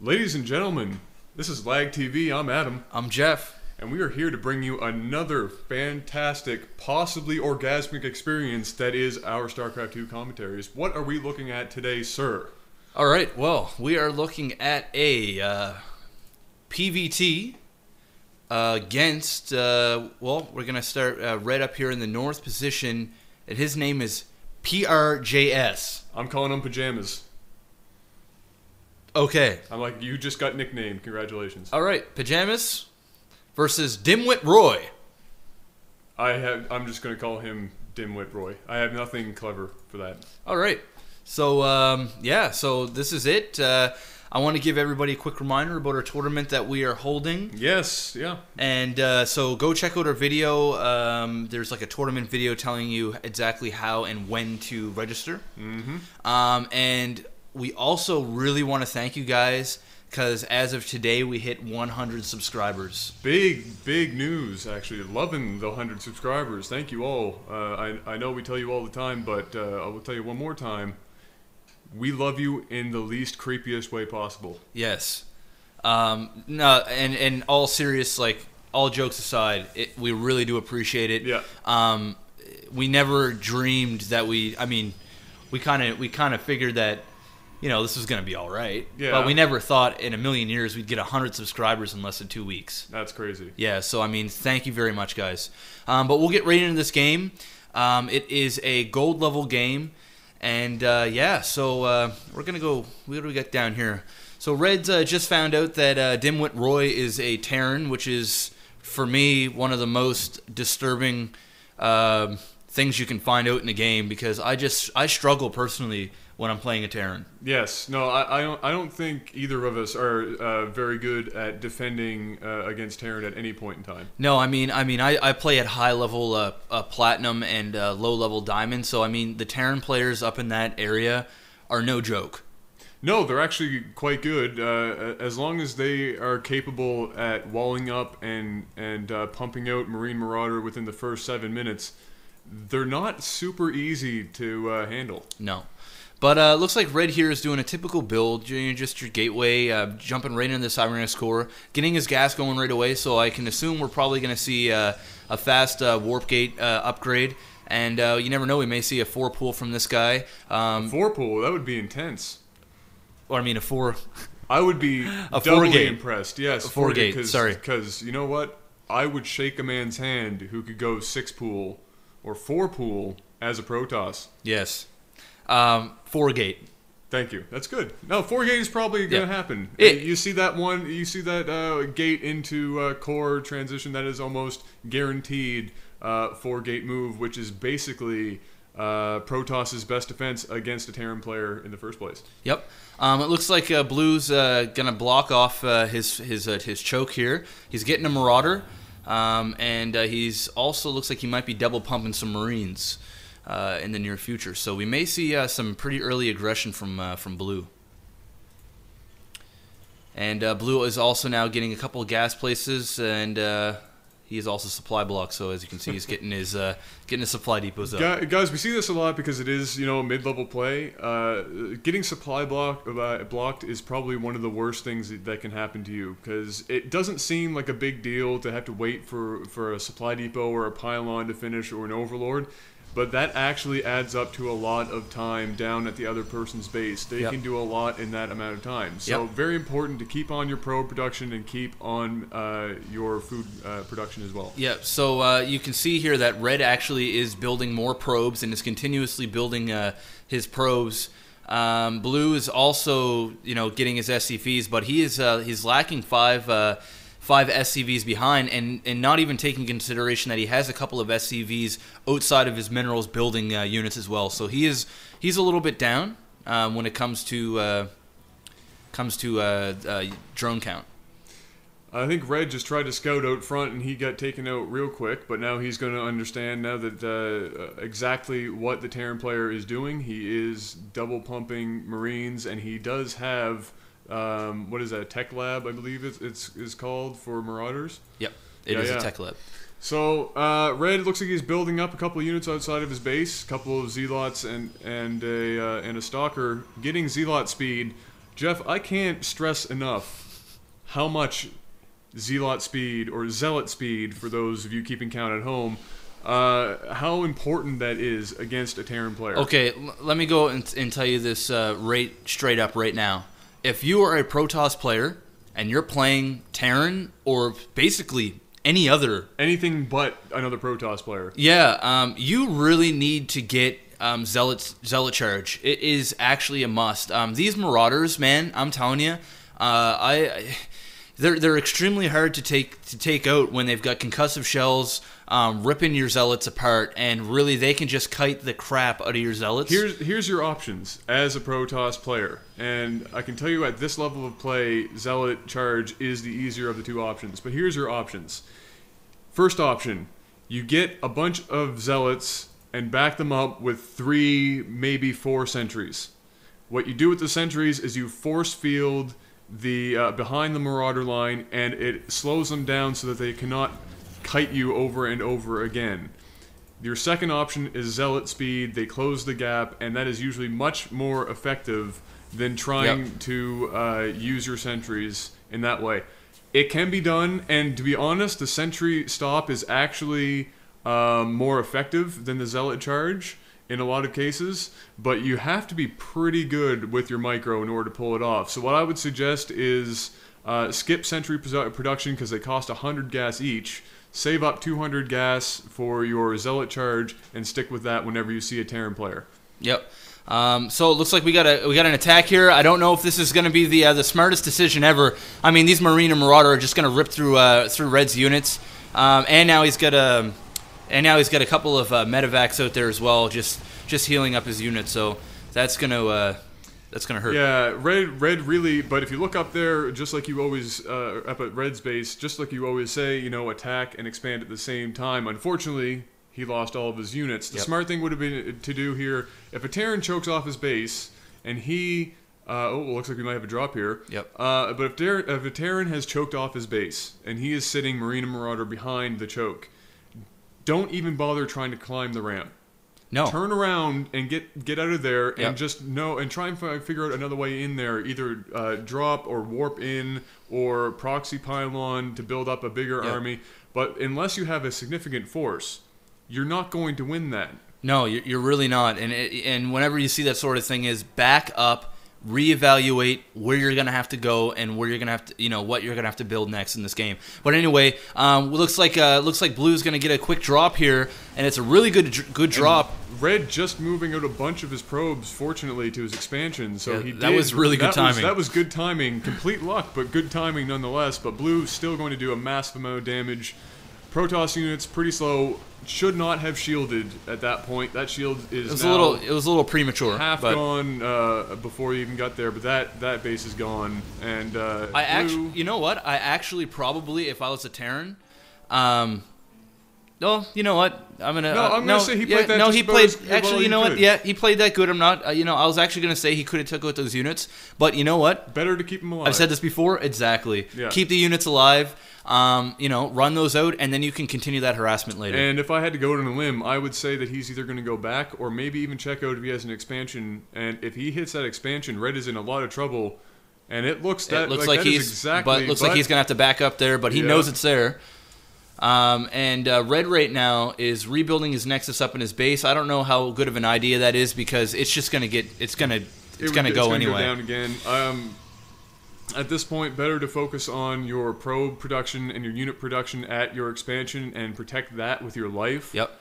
Ladies and gentlemen, this is LAGTV. I'm Adam. I'm Jeff. And we are here to bring you another fantastic, possibly orgasmic experience that is our Starcraft 2 commentaries. What are we looking at today, sir? All right, well, we are looking at a PVT against, we're going to start right up here in the north position, and his name is Prjs. I'm calling him Pajamas. Okay. I'm like, you just got nicknamed. Congratulations. All right, Pajamas versus Dimwitedroy. I'm just going to call him Dimwitedroy. I have nothing clever for that. All right. So, so this is it. I want to give everybody a quick reminder about our tournament that we are holding. Yes, yeah. And so go check out our video. There's like a tournament video telling you exactly how and when to register. Mm-hmm. And we also really want to thank you guys because as of today, we hit 100 subscribers. Big news, actually. Loving the 100 subscribers. Thank you all. I know we tell you all the time, but I will tell you one more time. We love you in the least creepiest way possible. Yes. No, and all serious, like all jokes aside, we really do appreciate it. Yeah. We never dreamed that we kind of figured that, you know, this was going to be all right. Yeah. But we never thought in a million years we'd get 100 subscribers in less than 2 weeks. That's crazy. Yeah, so, thank you very much, guys. But we'll get right into this game. It is a gold level game. And, so we're going to go, what do we got down here? So Red's just found out that Dimwitedroy is a Terran, which is, for me, one of the most disturbing things you can find out in a game because I struggle personally when I'm playing a Terran. Yes. No, I don't think either of us are very good at defending against Terran at any point in time. No, I play at high level platinum and low level diamond, so the Terran players up in that area are no joke. No, they're actually quite good as long as they are capable at walling up and pumping out Marine Marauder within the first 7 minutes. They're not super easy to handle. No. But looks like Red here is doing a typical build, just your gateway, jumping right into the Cybernetics core, getting his gas going right away, so I can assume we're probably going to see a fast warp gate upgrade, and you never know, we may see a 4-pool from this guy. 4-pool, that would be intense. Or a 4... I would be doubly impressed, yes. A 4-gate, sorry. Because, you know what? I would shake a man's hand who could go 6-pool or 4-pool as a Prjs. Yes. 4-gate. Thank you. That's good. No, 4-gate is probably going to happen. You see that one? You see that gate into core transition? That is almost guaranteed 4-gate move, which is basically Prjs' best defense against a Terran player in the first place. Yep. It looks like Blue's gonna block off his choke here. He's getting a Marauder, and he's also looks like he might be double pumping some Marines. In the near future, so we may see some pretty early aggression from Blue. And Blue is also now getting a couple of gas places, and he is also supply blocked. So as you can see, he's getting his supply depots up. Guys, we see this a lot because it is mid-level play. Getting supply blocked is probably one of the worst things that can happen to you because it doesn't seem like a big deal to have to wait for a supply depot or a pylon to finish or an overlord. But that actually adds up to a lot of time down at the other person's base. They can do a lot in that amount of time. So very important to keep on your probe production and keep on your food production as well. Yeah, so you can see here that Red actually is building more probes and is continuously building his probes. Blue is also getting his SCVs, but he's lacking five SCVs behind, and not even taking consideration that he has a couple of SCVs outside of his minerals building units as well. So he's a little bit down when it comes to drone count. I think Red just tried to scout out front and he got taken out real quick, but now he's going to understand now that exactly what the Terran player is doing. He is double pumping Marines, and he does have what is that, tech lab, I believe it's called, for Marauders? Yep, it is a tech lab. So Red looks like he's building up a couple of units outside of his base, a couple of Zealots and a Stalker, getting Zealot speed. Jeff, I can't stress enough how much Zealot speed, or Zealot speed for those of you keeping count at home, how important that is against a Terran player. Okay, let me go and tell you this straight up right now. If you are a Protoss player and you're playing Terran or basically anything but another Protoss player, you really need to get Zealot Charge. It is actually a must. These Marauders, man, I'm telling you, they're extremely hard to take out when they've got concussive shells ripping your Zealots apart, and really they can just kite the crap out of your Zealots. Here's your options as a Protoss player, and I can tell you at this level of play, Zealot Charge is the easier of the two options. But here's your options. First option, you get a bunch of Zealots and back them up with 3, maybe 4 sentries. What you do with the sentries is you force field the behind the Marauder line, and it slows them down so that they cannot kite you over and over again. Your second option is Zealot speed. They close the gap, and that is usually much more effective than trying to use your sentries in that way. It can be done, and to be honest, the sentry stop is actually more effective than the Zealot Charge in a lot of cases, but you have to be pretty good with your micro in order to pull it off. So what I would suggest is skip sentry production because they cost 100 gas each. Save up 200 gas for your Zealot Charge and stick with that whenever you see a Terran player. Yep. So it looks like we got an attack here. I don't know if this is going to be the smartest decision ever. I mean, these Marine and Marauder are just going to rip through Red's units, and now he's got a couple of medevacs out there as well, just healing up his unit. So that's gonna hurt. Yeah, Red really. But if you look up there, just like you always up at Red's base, just like you always say, you know, attack and expand at the same time. Unfortunately, he lost all of his units. The smart thing would have been to do here, if a Terran chokes off his base and he looks like we might have a drop here. But if a Terran has choked off his base and he is sitting Marine and Marauder behind the choke, don't even bother trying to climb the ramp. No. Turn around and get out of there and just try and figure out another way in there. Either drop or warp in or proxy pylon to build up a bigger army. But unless you have a significant force, you're not going to win that. No, you're really not. And whenever you see that sort of thing, is back up, reevaluate where you're gonna have to go and where you're gonna have to, what you're gonna have to build next in this game. But anyway, looks like Blue's gonna get a quick drop here, and it's a really good drop. And Red just moving out a bunch of his probes, fortunately, to his expansion. So that was really good timing. That was good timing, complete luck, but good timing nonetheless. But Blue's still going to do a massive amount of damage. Protoss units pretty slow. Should not have shielded at that point. That shield is it was a little premature. Half gone before you even got there, but that base is gone. And you know what? I actually probably, if I was a Terran, you know what? I'm gonna say he played that. No, just he played. well Actually, you know what? Yeah, he played that good. I'm not. I was actually gonna say he could have took out those units, but you know what? Better to keep them alive. I've said this before. Exactly. Yeah. Keep the units alive. Run those out, and then you can continue that harassment later. And if I had to go on a limb, I would say that he's either going to go back or maybe even check out if he has an expansion. And if he hits that expansion, Red is in a lot of trouble. And it looks like he's going to have to back up there, but he knows it's there. Red right now is rebuilding his Nexus up in his base. I don't know how good of an idea that is because it's just going to go anyway. It's going to go down again. At this point, better to focus on your probe production and your unit production at your expansion and protect that with your life. Yep.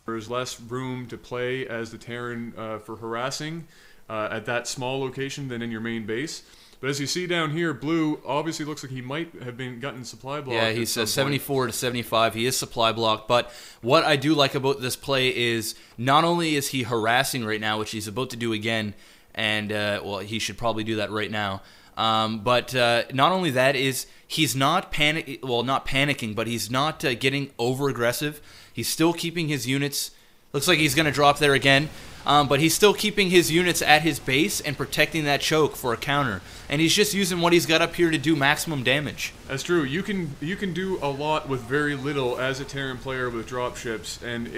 There's less room to play as the Terran for harassing at that small location than in your main base. But as you see down here, Blue obviously looks like he might have gotten supply blocked. Yeah, he's 74 to 75. He is supply blocked. But what I do like about this play is not only is he harassing right now, which he's about to do again, and he should probably do that right now. But not only that is he's not panicking, but he's not getting over aggressive. He's still keeping his units. Looks like he's going to drop there again. But he's still keeping his units at his base and protecting that choke for a counter. And he's just using what he's got up here to do maximum damage. That's true. You can do a lot with very little as a Terran player with dropships, and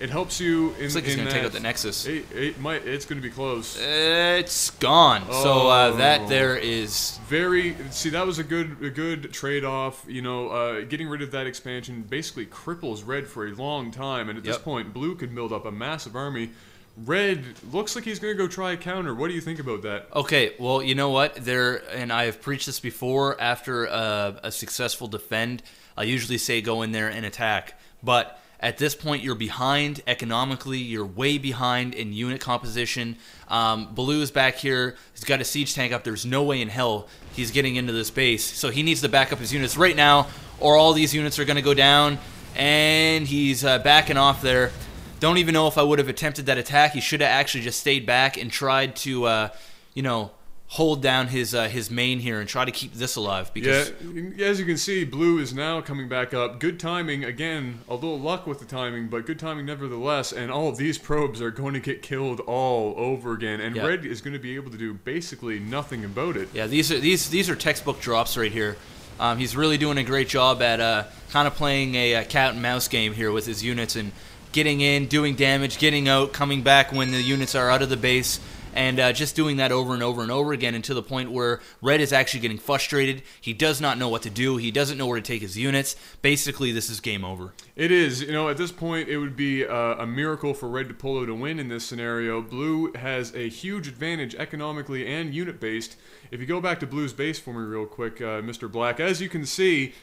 It helps you in Looks like he's in going to take that out the Nexus. it's going to be close. It's gone. So that there is... That was a good trade-off. You know, getting rid of that expansion basically cripples Red for a long time, and at this point, Blue could build up a massive army. Red looks like he's going to go try a counter. What do you think about that? Okay, well, you know what? And I have preached this before, after a successful defend, I usually say go in there and attack. But at this point, you're behind economically. You're way behind in unit composition. Blue is back here. He's got a siege tank up. There's no way in hell he's getting into this base. So he needs to back up his units right now, or all these units are going to go down. And he's backing off there. Don't even know if I would have attempted that attack. He should have actually just stayed back and tried to, you know, hold down his main here and try to keep this alive. Because as you can see, Blue is now coming back up. Good timing again, a little luck with the timing, but good timing nevertheless. And all of these probes are going to get killed all over again, and Red is going to be able to do basically nothing about it. Yeah, these are textbook drops right here. He's really doing a great job at kind of playing a cat and mouse game here with his units and getting in, doing damage, getting out, coming back when the units are out of the base, and just doing that over and over and over again, and to the point where Red is actually getting frustrated. He does not know what to do. He doesn't know where to take his units. Basically, this is game over. It is. You know, at this point, it would be a miracle for Red to pull out a win in this scenario. Blue has a huge advantage economically and unit-based. If you go back to Blue's base for me real quick, Mr. Black, as you can see,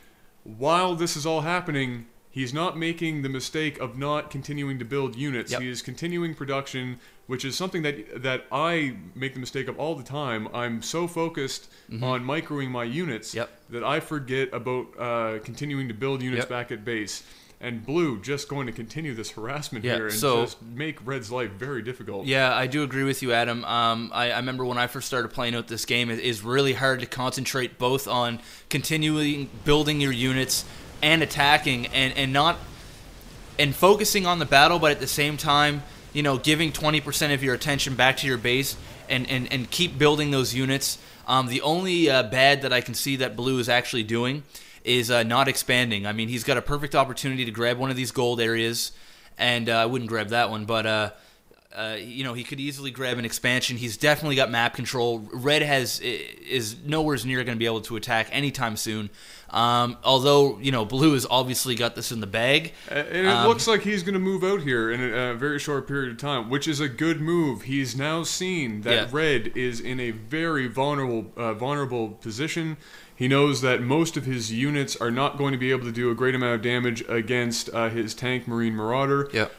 while this is all happening, he's not making the mistake of not continuing to build units. He is continuing production, which is something that I make the mistake of all the time. I'm so focused on microing my units that I forget about continuing to build units back at base. And Blue just going to continue this harassment here and just make Red's life very difficult. Yeah, I do agree with you, Adam. I remember when I first started playing out this game, it is really hard to concentrate both on continuing building your units and attacking and focusing on the battle, but at the same time, you know, giving 20% of your attention back to your base and keep building those units. The only bad that I can see that Blue is actually doing is not expanding. I mean, he's got a perfect opportunity to grab one of these gold areas, and I wouldn't grab that one, but you know, he could easily grab an expansion. He's definitely got map control. Red is nowhere near going to be able to attack anytime soon. Although, you know, Blue has obviously got this in the bag. And it looks like he's going to move out here in a very short period of time, which is a good move. He's now seen that Red is in a very vulnerable position. He knows that most of his units are not going to be able to do a great amount of damage against his tank Marine Marauder.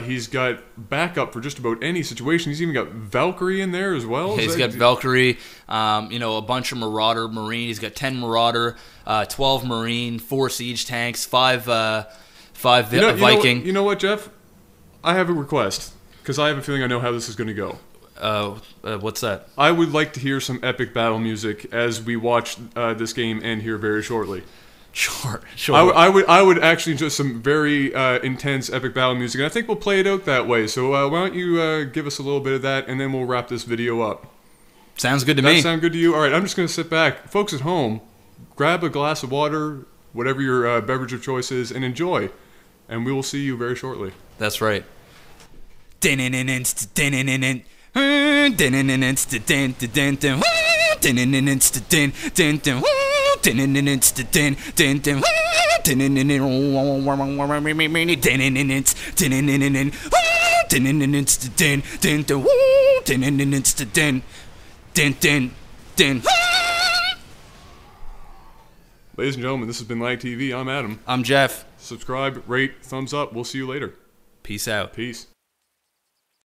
He's got backup for just about any situation. He's even got Valkyrie in there as well. He's got Valkyrie, you know, a bunch of Marauder Marine. He's got 10 Marauder, 12 Marine, 4 siege tanks, 5 Viking. You know what, Jeff? I have a request, because I have a feeling I know how this is going to go. What's that? I would like to hear some epic battle music as we watch this game end here very shortly. Sure. I would actually just some very intense epic battle music, and I think we'll play it out that way. So why don't you give us a little bit of that, and then we'll wrap this video up. Sounds good to me. Does that sound good to you? All right, I'm just going to sit back. Folks at home, grab a glass of water, whatever your beverage of choice is, and enjoy. And we will see you very shortly. That's right. Ladies and gentlemen, this has been LAGTV. I'm Adam. I'm Jeff. Subscribe, rate, thumbs up. We'll see you later. Peace out. Peace.